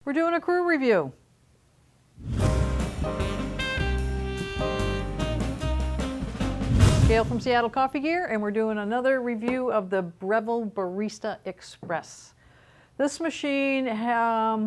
We're doing a crew review. Gail from Seattle Coffee Gear, and we're doing another review of the Breville Barista Express. This machine, I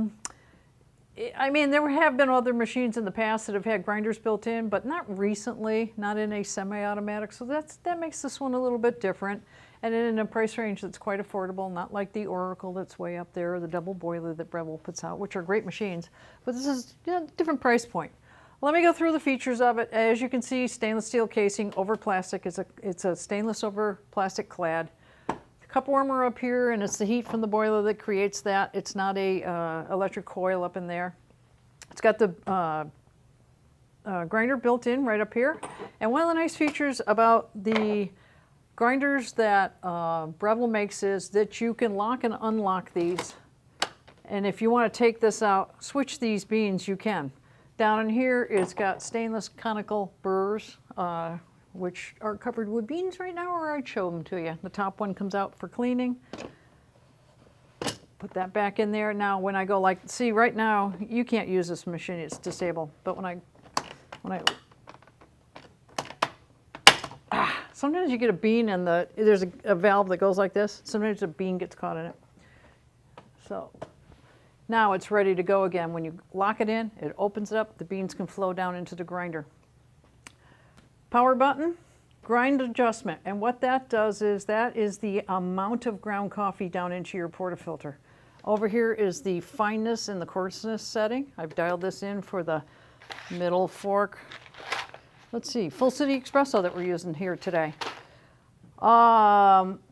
mean, there have been other machines in the past that have had grinders built in, but not recently, not in a semi-automatic, so that makes this one a little bit different, and in a price range that's quite affordable, not like the Oracle that's way up there, or the double boiler that Breville puts out, which are great machines, but this is a different price point. Let me go through the features of it. As you can see, stainless steel casing over plastic. It's a stainless over plastic clad. Cup warmer up here, and it's the heat from the boiler that creates that. It's not a electric coil up in there. It's got the grinder built in right up here. And one of the nice features about the grinders that Breville makes is that you can lock and unlock these. And if you want to take this out, switch these beans, you can. Down in here, it's got stainless conical burrs, which are covered with beans right now, or I'd show them to you. The top one comes out for cleaning. Put that back in there. Now, when I go like, see, right now, you can't use this machine, it's disabled. But sometimes you get a bean and there's a valve that goes like this. Sometimes a bean gets caught in it. So now it's ready to go again. When you lock it in, it opens it up, the beans can flow down into the grinder. Power button, grind adjustment, and what that does is that is the amount of ground coffee down into your portafilter. Over here is the fineness and the coarseness setting. I've dialed this in for the middle fork. Let's see, full city espresso that we're using here today.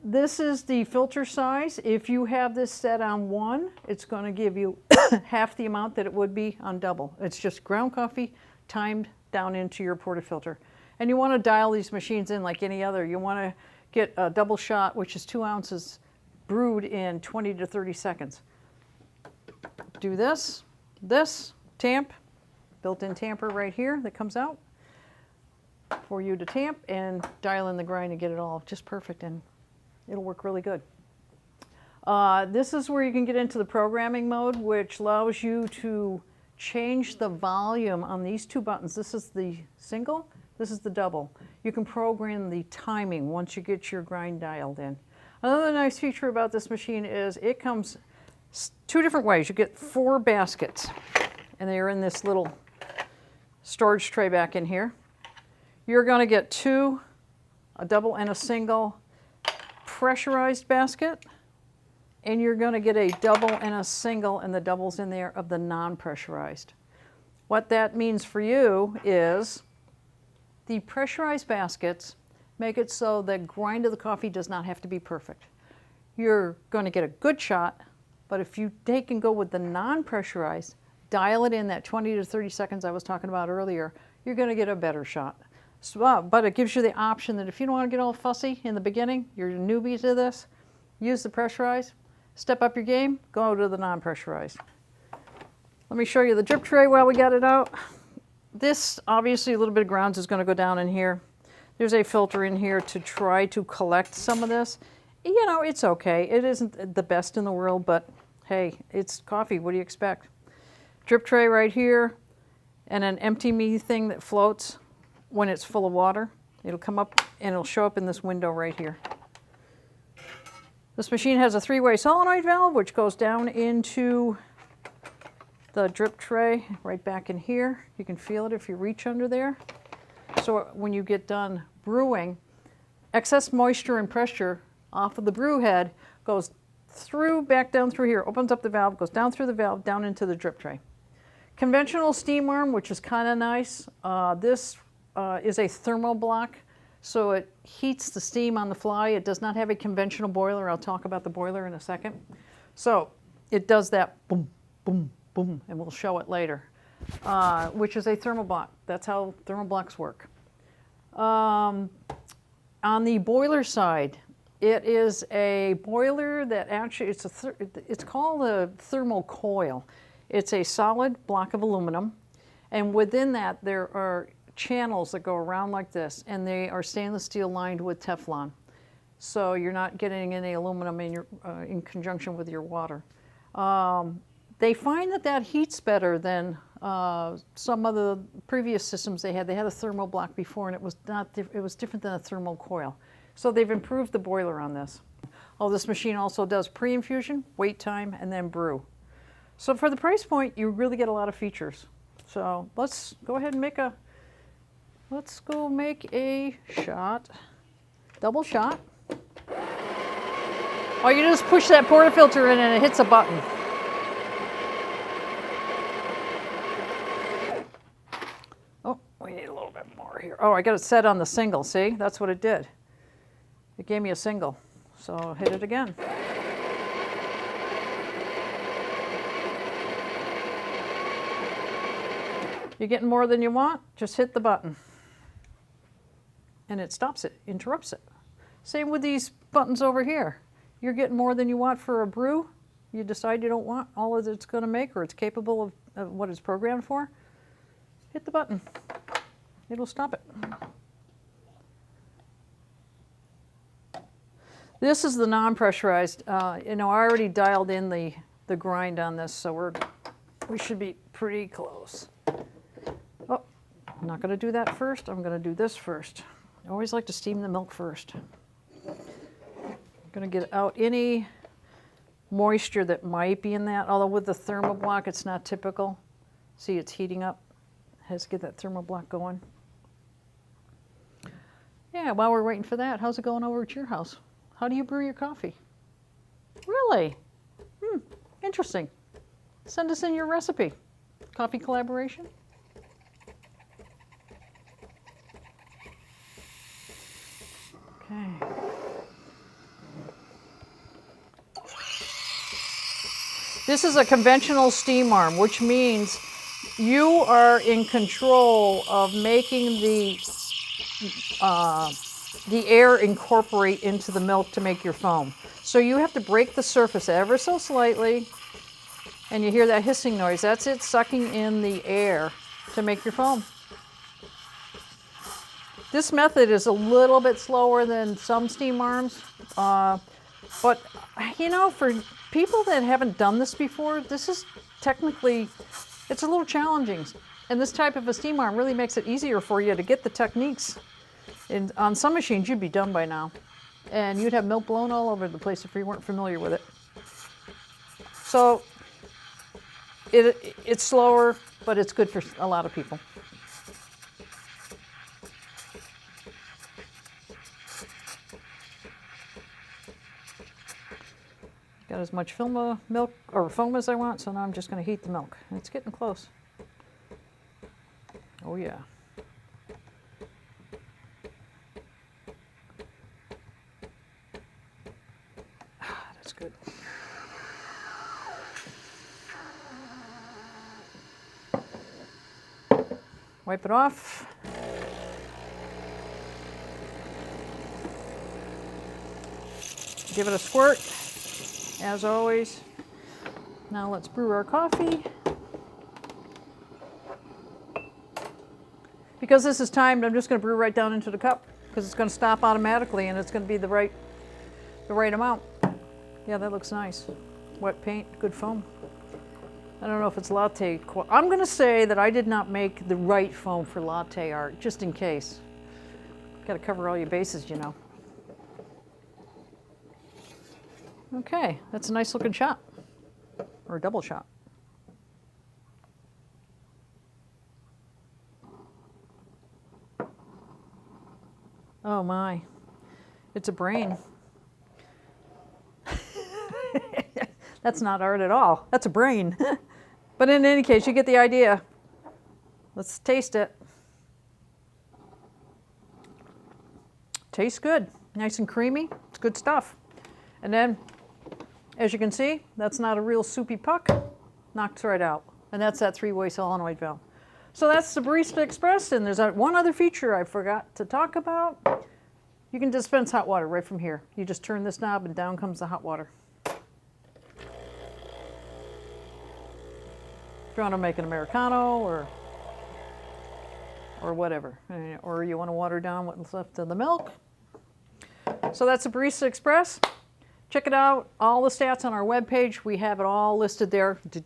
This is the filter size. If you have this set on 1, it's going to give you half the amount that it would be on double. It's just ground coffee timed down into your portafilter. And you want to dial these machines in like any other. You want to get a double shot, which is 2 ounces, brewed in 20 to 30 seconds. Do this, tamp, built-in tamper right here that comes out for you to tamp and dial in the grind and get it all just perfect, and it'll work really good. This is where you can get into the programming mode, which allows you to change the volume on these 2 buttons. This is the single. This is the double. You can program the timing once you get your grind dialed in. Another nice feature about this machine is it comes 2 different ways. You get 4 baskets, and they are in this little storage tray back in here. You're going to get 2, a double and a single pressurized basket, and you're going to get a double and a single, and the double's in there, of the non-pressurized. What that means for you is the pressurized baskets make it so the grind of the coffee does not have to be perfect. You're going to get a good shot, but if you take and go with the non-pressurized, dial it in that 20 to 30 seconds I was talking about earlier, you're going to get a better shot. So, but it gives you the option that if you don't want to get all fussy in the beginning, you're a newbie to this, use the pressurized, step up your game, go to the non-pressurized. Let me show you the drip tray while we got it out. This, obviously, a little bit of grounds is going to go down in here. There's a filter in here to try to collect some of this. You know, it's okay. It isn't the best in the world, but hey, it's coffee. What do you expect? Drip tray right here, and an empty me thing that floats when it's full of water. It'll come up and it'll show up in this window right here. This machine has a 3-way solenoid valve, which goes down into the drip tray right back in here. You can feel it if you reach under there. So when you get done brewing, excess moisture and pressure off of the brew head goes through, back down through here, opens up the valve, goes down through the valve, down into the drip tray. Conventional steam arm, which is kind of nice. This is a thermal block, so it heats the steam on the fly. It does not have a conventional boiler. I'll talk about the boiler in a second. So it does that boom, boom, boom, and we'll show it later, which is a thermal block. That's how thermal blocks work. On the boiler side, it is a boiler that actually, it's called a thermal coil. It's a solid block of aluminum, and within that there are channels that go around like this, and they are stainless steel lined with Teflon. So you're not getting any aluminum in conjunction with your water. they find that that heats better than some of the previous systems they had. They had a thermal block before, and it was different than a thermal coil. So they've improved the boiler on this. Oh, this machine also does pre-infusion, wait time, and then brew. So for the price point, you really get a lot of features. So let's go ahead and make a shot, double shot. All you do is push that portafilter in and it hits a button. Oh, we need a little bit more here. Oh, I got it set on the single, see? That's what it did. It gave me a single. So hit it again. You're getting more than you want, just hit the button. And it stops it, interrupts it. Same with these buttons over here. You're getting more than you want for a brew. You decide you don't want all that it's going to make, or it's capable of what it's programmed for. Hit the button. It'll stop it. This is the non-pressurized. You know, I already dialed in the grind on this, so we should be pretty close. Oh, I'm not going to do that first. I'm going to do this first. I always like to steam the milk first. I'm going to get out any moisture that might be in that, although with the thermal block it's not typical. See, it's heating up. It has to get that thermal block going. Yeah, while we're waiting for that, how's it going over at your house? How do you brew your coffee? Really? Interesting. Send us in your recipe. Coffee collaboration? Okay. This is a conventional steam arm, which means you are in control of making the air incorporate into the milk to make your foam. So you have to break the surface ever so slightly, and you hear that hissing noise. That's it sucking in the air to make your foam. This method is a little bit slower than some steam arms, but you know, for people that haven't done this before, this is technically, it's a little challenging. And this type of a steam arm really makes it easier for you to get the techniques. And on some machines, you'd be done by now. And you'd have milk blown all over the place if you weren't familiar with it. So it's slower, but it's good for a lot of people. Got as much milk or foam as I want, so now I'm just going to heat the milk. It's getting close. Oh yeah. That's good. Wipe it off. Give it a squirt, as always. Now let's brew our coffee. Because this is timed, I'm just going to brew right down into the cup, because it's going to stop automatically and it's going to be the right amount. Yeah, that looks nice. Wet paint, good foam. I don't know if it's latte. I'm going to say that I did not make the right foam for latte art, just in case. Got to cover all your bases, you know. Okay, that's a nice looking shot, or a double shot. Oh my, it's a brain. That's not art at all, that's a brain. But in any case, you get the idea. Let's taste it. Tastes good, nice and creamy, it's good stuff. And then, as you can see, that's not a real soupy puck, knocks right out. And that's that three-way solenoid valve. So that's the Barista Express, and there's one other feature I forgot to talk about. You can dispense hot water right from here. You just turn this knob and down comes the hot water. If you want to make an Americano or whatever, or you want to water down what's left of the milk. So that's the Barista Express. Check it out, all the stats on our webpage. We have it all listed there. You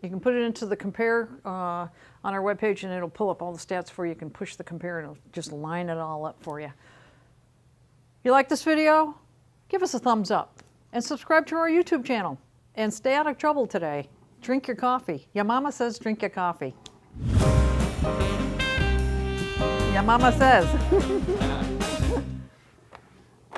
can put it into the compare on our webpage and it'll pull up all the stats for you. You can push the compare and it'll just line it all up for you. You like this video? Give us a thumbs up and subscribe to our YouTube channel. And stay out of trouble today. Drink your coffee. Your mama says drink your coffee. Your mama says.